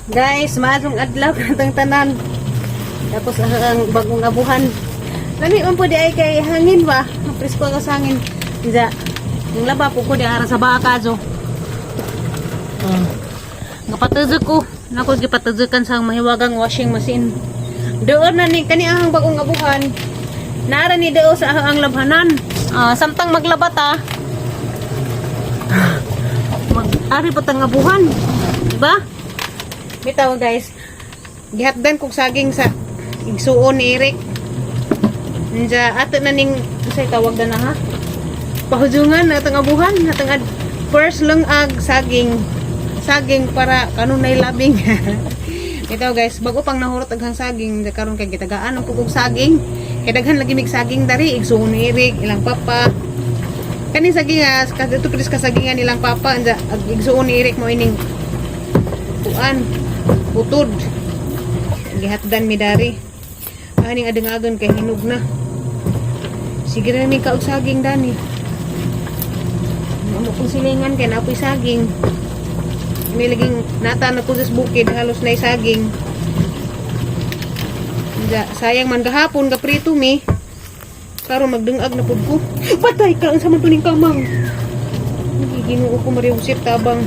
Guys, maadong adlaw katong tanan. Tapos ang bagong abuhan. Lami man po di ay kay hangin ba? Presko ka sa hangin. Diya. Yung laba po ko di ara sa baka jo. Napatudok ko. Nako gipatudukan sa mahiwagang washing machine. Doon na ni kani ang bagong abuhan. Nara ni deo sa ang labhanan. Samtang maglaba ta. Mag-ari pa tang abuhan. Diba? Bitaw guys. Gihatdan kog saging sa igsuon ni Eric. Nja ato na ning say tawag na ha. Pahujungan natang abuhan, natang first lang ag saging. Saging para kanunay labing. Bitaw guys, bago pang nahurot aghang saging, karon kay gitagaan ang kog saging. Kay daghan lagi mig saging dari igsuon ni Eric, ilang papa. Kani sagingas, kasi ito pilis kasagingan nilang papa, anja ag igsuon ni Eric mo ining tuan, butod. Gihatdan mi dari. Aning adeng-agon kay hinog na. Sige na mi kaog saging dani. Ano kung silingan kay napoy saging. May laging nata na ko sa bukid halos na saging. Anja sayang man gahapon ka prito mi. Karon magdungag na pud ko. Patay ka ang sama tuning kamang. Giginoo ko mariusip tabang.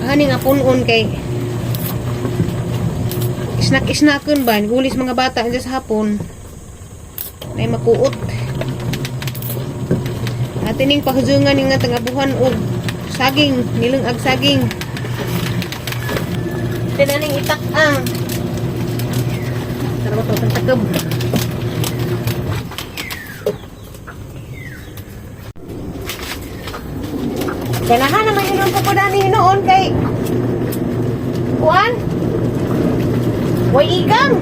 Ani nga punon kay snack-snackon ba gulis mga bata diyan sa hapon. Nay makuot. Atining pahujungan ning nga tangabuhan og saging, nilungag saging. Tinaning itak ang Tara to takab. Ganahan naman yun ang pupunani noon kay Kuan way igang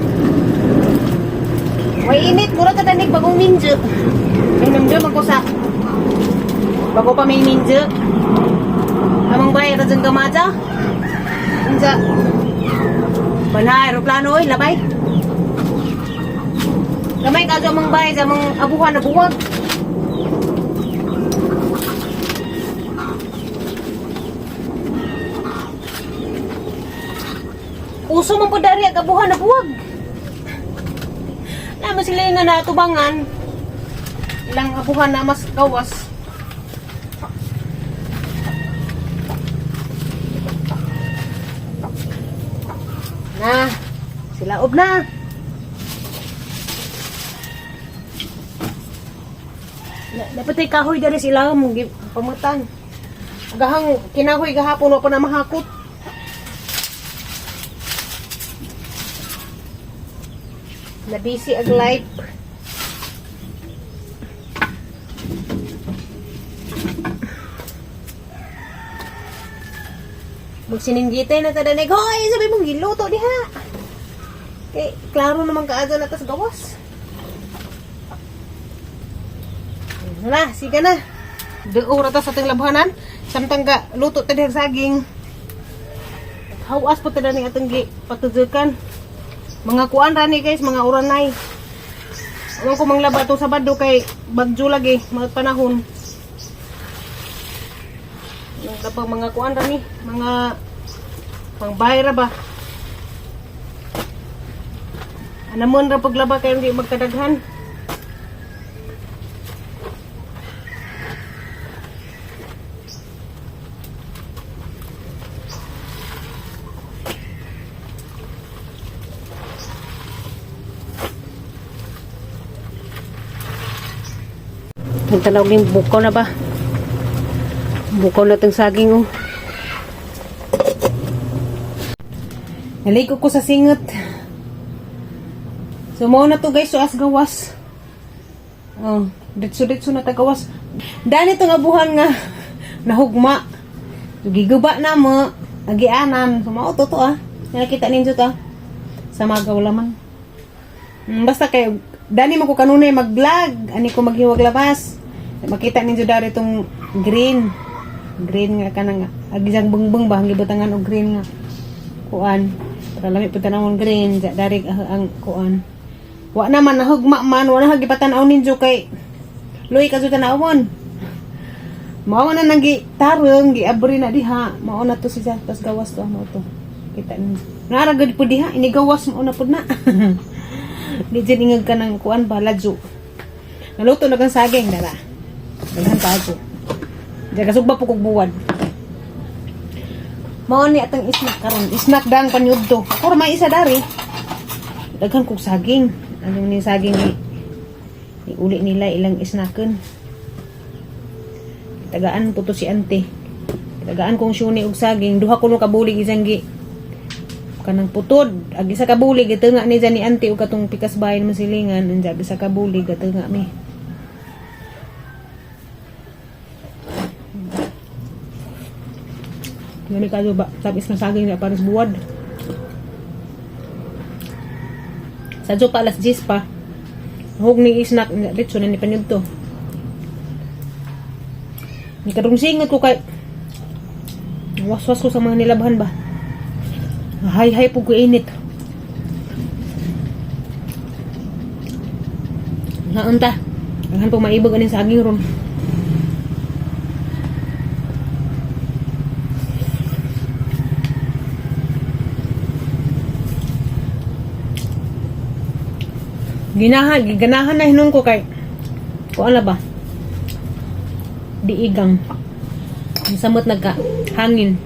way init mura ka danig bagong minjo ay namdam ako sa bago pa may minjo amang bayar na dyan gamaja unsa bana aeroplano oy labay gamay ka dyan amang bayar sa amang abuhan na buwag. Uso man po dari ag abuhan na buwag. Naman sila yung nga natubangan. Ilang abuhan na mas gawas. Na, sila ob na. Dapat ay kahoy dari sila mong pamutang. Agahang kinahoy gahapon pa na mahakot. Na busy ag life. Magsininggitay na tadanig. Hoy, sabi mong giluto diha. Okay, klaro naman kaadto na tas gawas. Na, sige na. Duura ta sa ating labhanan. Samtang ka luto ta diha saging. Hawas po tadanig atong gi patudukan. Mga kuan rani guys, mga uranay. Ano ko manglaba to Sabado kay bagyo lagi, mga panahon. Nagtabang mga kuan rani, mga pangbayra ba. Anamon ra paglaba kay hindi magkadaghan. Nagtanaw ng bukaw na ba? Bukaw na itong saging oh. Naliko ko sa singot. So mo na to guys, so as gawas. Oh, ditso-ditso na tagawas. Dani itong abuhan nga nahugma. So giguba na mo. Agianan. So mauto to ah. Nakita ninyo to ah. Sa magaw laman. Basta kayo dani mo ko kanunay mag-vlog. Ani ko maghiwag labas. Makita ninyo dari itong green. Green nga ka na nga. Agisang bungbong ba? Gibutangan o green nga. Kuan. Para lamit punta namon green. Dari ang kuan. Wa naman. Nahugma man. Wa na hagipatanaw ninyo kay Luy ka sa tanawon. Mao na nang gitarong, giabri na diha. Mao na to siya, tas gawas to mo to. Kita ni. Naragad po diha, inigawas mo na pud na. Di jud ingag ka ng kuan baladyo. Naluto na kang saging dala. Daghan pa ako. Jaga sugba po kog buwad. Mao ni atong snack karon. Snack dang panyud to. Or may isa dari. Daghan kog saging. Ano ni saging ni uli nila ilang snackan. Tagaan po to si ante. Tagaan kong syuni og saging. Duha ko no kabulig isang gi. Kanang putod. Ag isa kabulig. Ito nga ni dyan ni ante o katong pikas bayan masilingan. Andiyan isa kabulig. Ito nga mi. Nami kayo ba? Tapos na saging na pares buwad. Sadyo pa alas 10 pa. Hug ni snack. Dito na ni panyod to. Ni kadung singot ko kay waswas ko sa mga nilabahan ba. Hay po ko init. Naunta. Ang po maibog aning saging ron. Ganahan na hinung ko kay kuan na ba? Diigang. Samot nagka hangin.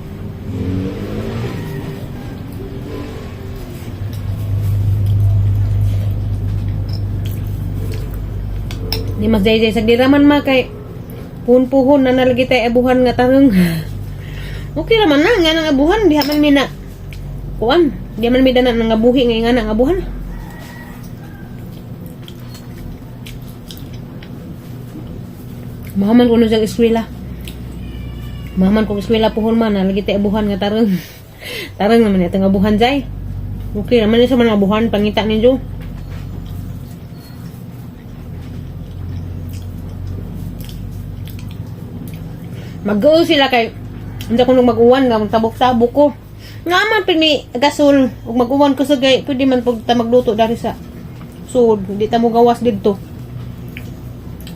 Di mas jay sa diraman ma kay puhon-puhon na nalagi tay abuhan nga tarong. Okay naman na nga nang abuhan diha man mi na kuan, di man mi dana nang abuhi nga nang abuhan. Mahaman ko no sa eskwela. Mahaman ko eskwela puhon man nalagi tay abuhan nga tarong. Tarong naman itong abuhan jay. Okay naman sa mga abuhan pangita ninyo. Mag-go sila kay hindi ko nung mag-uwan nga magtabok-tabok ko. Nga man pini gasol ug mag-uwan ko sa gay pwede man pag ta magluto dari sa sud hindi ta mo gawas didto.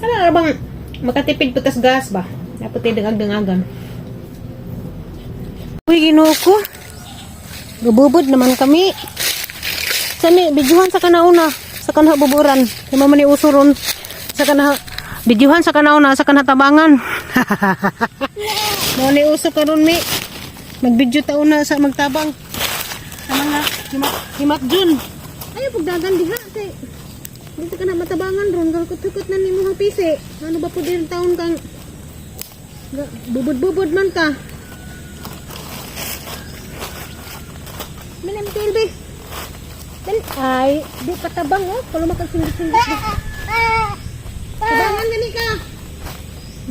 Ana bang makatipid putas gas ba? Dapat tay dangag-dangagan. Uy Ginoo ko. Gabubod naman kami. Sani bidyuhan sa kanauna sa kanha buburan. Kay man ni usuron sa kanha bidyuhan sa kanauna sa kanha tabangan. Mo ni uso karon mi. Magbidyo ta una sa magtabang. Sa mga himat Jun. Ayo pagdagan diha kay dito ka na matabangan ron kalkut-kut na nimo hapisi. Ano ba pud din taon kang bubud-bubud man ka. Minim tilbi. Ay, di patabang oh, kalau makan sindit-sindit. Tabangan gani ka.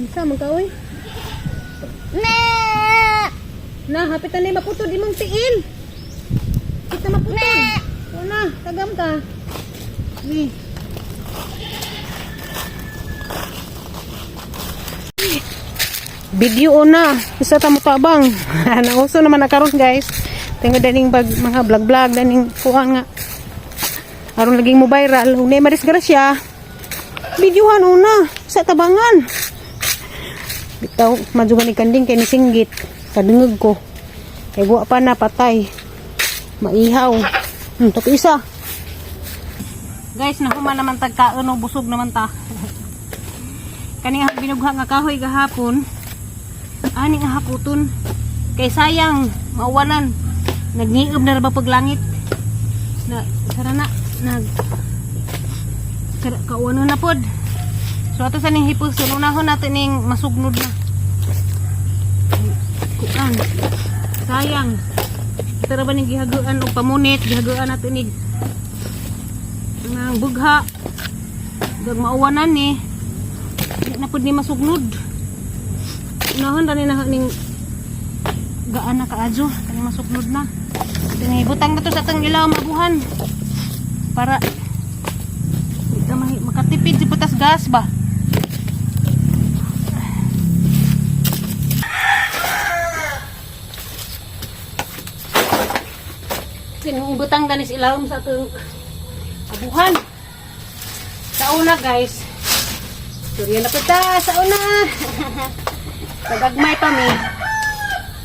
Unsa man ka oy? Na, hapitan ni maputod imong tiil. Kita maputod. O na, tagam ka. Ni. Video na. Isa ta mo tabang. Nauso naman na karon guys. Tingod daning mga vlog-vlog daning kuha nga. Aron laging mo viral. Unay marisgrasya. Videohan una sa tabangan. Bitaw majugan ni kanding kay ni singgit. Kadungog ko. Kay guwa pa na patay. Maihaw. Tapi isa. Guys, nahuma naman tagkaon o busog naman ta. Kani nga binugha nga kahoy gahapon. Ani nga haputon. Kay sayang mauwanan. Nagniib na ba paglangit. Na sarana kauwanon na pod. So ato sa ning hipos unahon natin ning masugnod na. Kuan. Sayang. Tara ba ning gihaguan og pamunit, gihaguan natin ning ang bugha. Gag mauwanan ni. Di na pud ni masugnod. Unahon ra ni na ning gaan na kaadyo, kani masugnod na. Tingi butang na to sa tang ilaw mabuhan. Para di ka makatipid si butas gas ba. Butang ganis ilawom sa itong abuhan. Sa una guys. Surya na pita sa una. Nagagmay pa mi.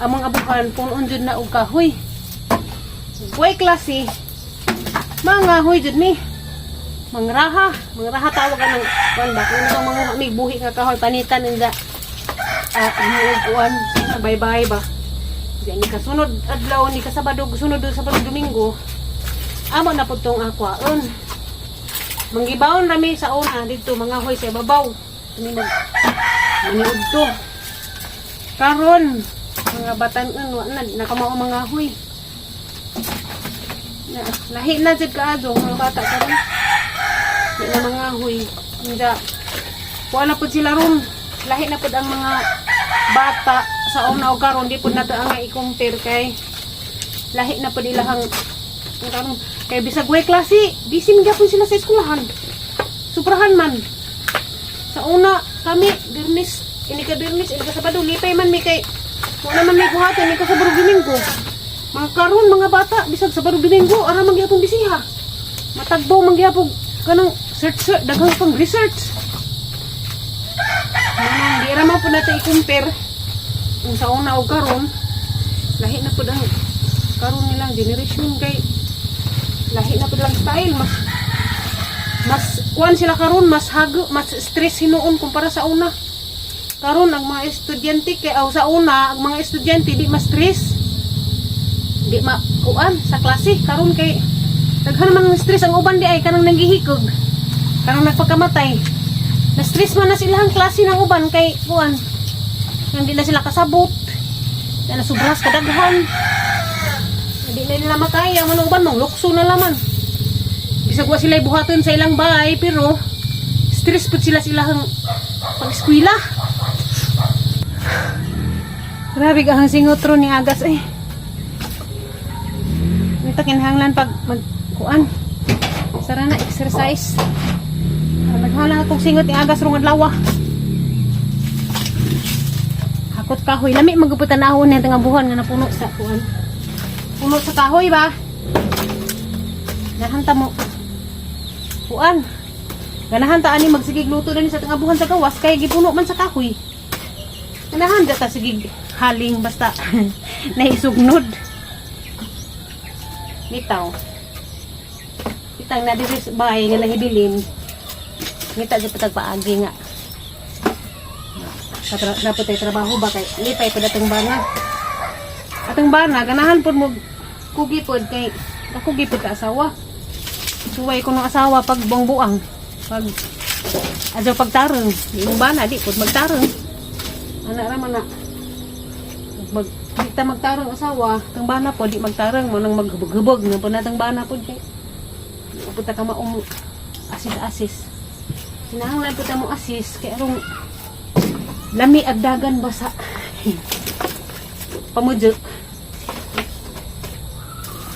Among abuhan punon jud na og kahoy. Buhay klase. Mga hoy jud mi. Mangraha tawag ka ng kuan ba? Kung ano mga may buhi nga kahoy panitan inda. Kuan bye-bye ba. Diyan ni kasunod adlaw ni kasabado sunod sa Domingo. Amo na pud tong akwaon. Manggibawon rami sa una dito mga hoy sa babaw. Kami maniud to. Karon mga batan-an na nakamao mga hoy. Lahi na jud kaadto mga bata karon. Di na mga hoy. Inda wala pud sila ron. Lahi na pud ang mga bata sa una o karon di pud nato ang i-compare kay lahi na pud ilahang karon kay bisag way klase bisin gyapon sila sa eskwelahan. Suprahan man. Sa una kami Birnis, ini ka Sabado lipay man mi kay wala man may buhaton ni ka Sabado Domingo. Mga karon mga bata bisag Sabado Domingo ara man gyapon bisiha. Matagbaw man gyapon kanang search daghang pang research. Di ra man pud nato i-compare kung sa una o karon lahi na pud ang karon nilang generation kay lahi na pud lang style mas kuan sila karon mas hago mas stress hinuon kumpara sa una. Karon ang mga estudyante kay sa una ang mga estudyante di mas stress. Di ma kuan sa klase karon kay daghan man stress ang uban di ay kanang nanggihikog. Kanang nagpakamatay. Na stress man na sila ang klase ng uban kay kuan. Hindi na sila kasabot. Na sobras kadaghan. Hindi na nila makaya man uban mong lukso na laman. Bisag wa sila buhaton sa ilang bahay pero stress pud sila silang pag-eskwela. Grabe ang singotro ni Agas eh. Ito kinahanglan pag magkuan. Sara na exercise. Naghala akong singot ni Agas rong adlaw. Hakot kahoy lami magaputan ahon ni tengah buhan nga napuno sa kuan. Puno sa kahoy ba? Nahanta mo. Kuan. Ganahan ta ani magsigig luto na ni sa tengah buhan sa gawas kay gipuno man sa kahoy. Ganahan ta sigig haling basta naisugnod. Bitaw. Kitang na diri sa bahay nga nahibilin. Ngita jud patag paagi nga. Dapat ay trabaho ba kay lipay pa datong bana. Atong bana ganahan pud mo kugi pod kay ako gipod ka asawa. Suway ko ng asawa pag buang-buang. Pag adyo pagtarong, di mo bana di pud magtarong. Ana ra man na. Di ta magtarong asawa, tang bana po di magtarong mo nang maghubog-hubog nga po natang bana po kay. Pud ta ka maum asis-asis. Kinahanglan pud ta mo asis kay arong lami agdagan basa. Pamudyo.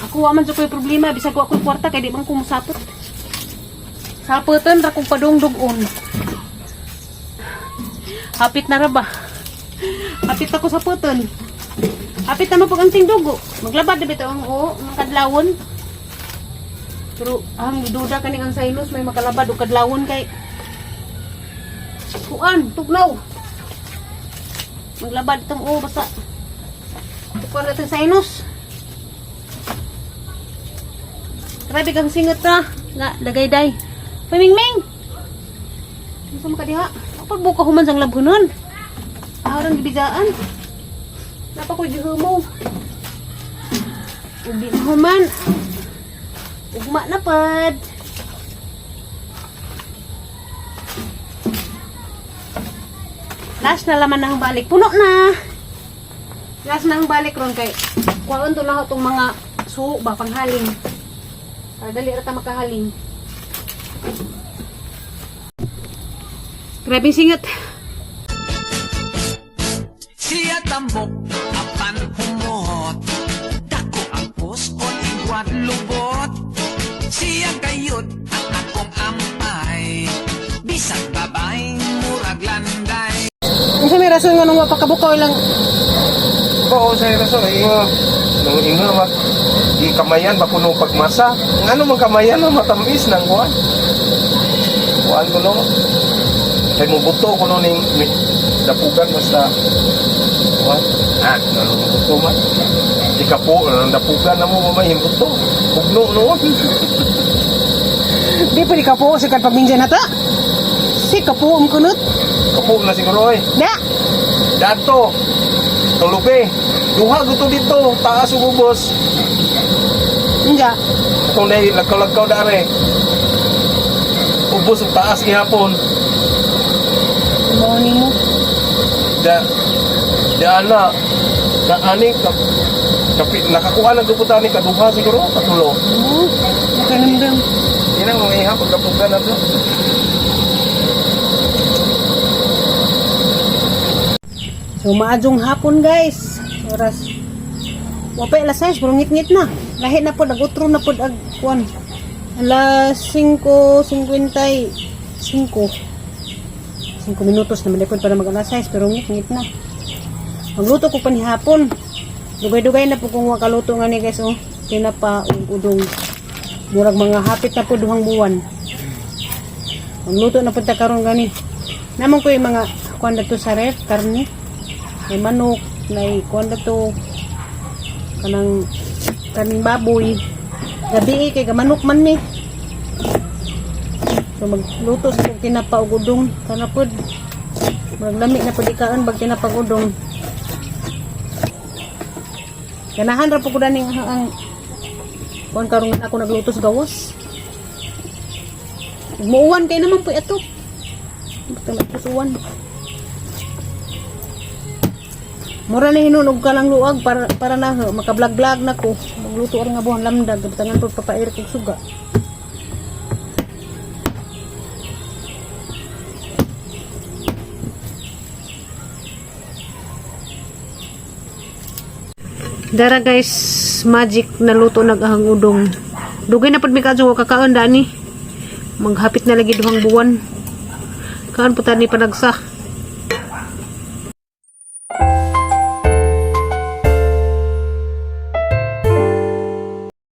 Ako wa man sa ko'y problema bisag wa ko'y kwarta kay di man ko musapot. Sapoton ra kong padungdugon. Hapit na ra ba? Hapit ako sa puton. Hapit na mapag ang dugo. Maglabad na bitaw ang kadlawon. Pero ang duda kaning ang sinus may makalabad o kadlawon kay kuan, tugnaw. Maglabad itong basta kuan natin sinus. Grabe kang singot na. Nga, lagay day. Pamingming! Ano ka diha? Kapag buka human sang labhunan. Aharang gibidaan. Napa ko gihumo. Ubi na human. Ugma na pad. Last na laman na ang balik. Puno na. Last na ang balik ron kay kuhaan to lang itong mga suho ba panghaling. Dali rata makahaling. Grabe singat. Siya tambok apan humot. Dako ang puskon igwat lubot. Siya kayot ang akong ampay. Bisag babay murag landay. Ano may rason nga nung mapakabukaw lang? Oo, sa rason. Nung inga, di kamayan, bakuno pagmasa. Ano mang kamayan, matamis ng kuhan. Kuhan ko no. Kaya mo buto ko no, dapugan basta what? Nalungkot ko man. Di ka po, dapugan na mo mamahimbot to. Pugno noon. Di pa di ka po sa pagminsan na ta. Si ka po kunot. Kapo na siguro eh. Da. Dato. Tulubi. Duha gusto dito. Taas ubos. Nga. Kung dahil lagkaw-lagkaw dare. Ubos ang taas gihapon. Mo mo. Da ana. Na ani kapit nakakuha na guputan ni kaduha siguro katulo. Oh, makanamdam. Yan ang mga iha pagkapugan na to. So maadjong hapon guys. Oras. Wapay alas 6 pero ngit-ngit na. Lahi na pod nagutro na pod ag kuan. Alas 5:55. 5 minutos na malipod para mag alas 6 pero ngit-ngit na. Magluto ko panihapon. Dugay-dugay na po kung wakaluto nga ni guys oh. Tinapa ug udong. Murag mga hapit na po duhang buwan. Magluto na po ta karon gani. Namon ko yung mga kuan dato sa ref karne. May manok, may kuan dato kanang kaning baboy. Gabi kay manok man ni. So magluto sa tinapa ug udong kana pod. Murag lami na pod ikaon bag tinapa ug udong. Ganahan ra po ko daning ang kuan karon ako nagluto sa gawas. Muuwan kay naman po ito. Basta nagpusuwan. Mura na hinunog ka lang luag para na makablog-vlog na ko. Magluto rin nga buhang lamdag. Tangan po papair kong suga. Dara guys, magic na luto nagahang udong. Dugay na pud mi kadto kakaon dani. Maghapit na lagi duhang buwan. Kaan po tani panagsa.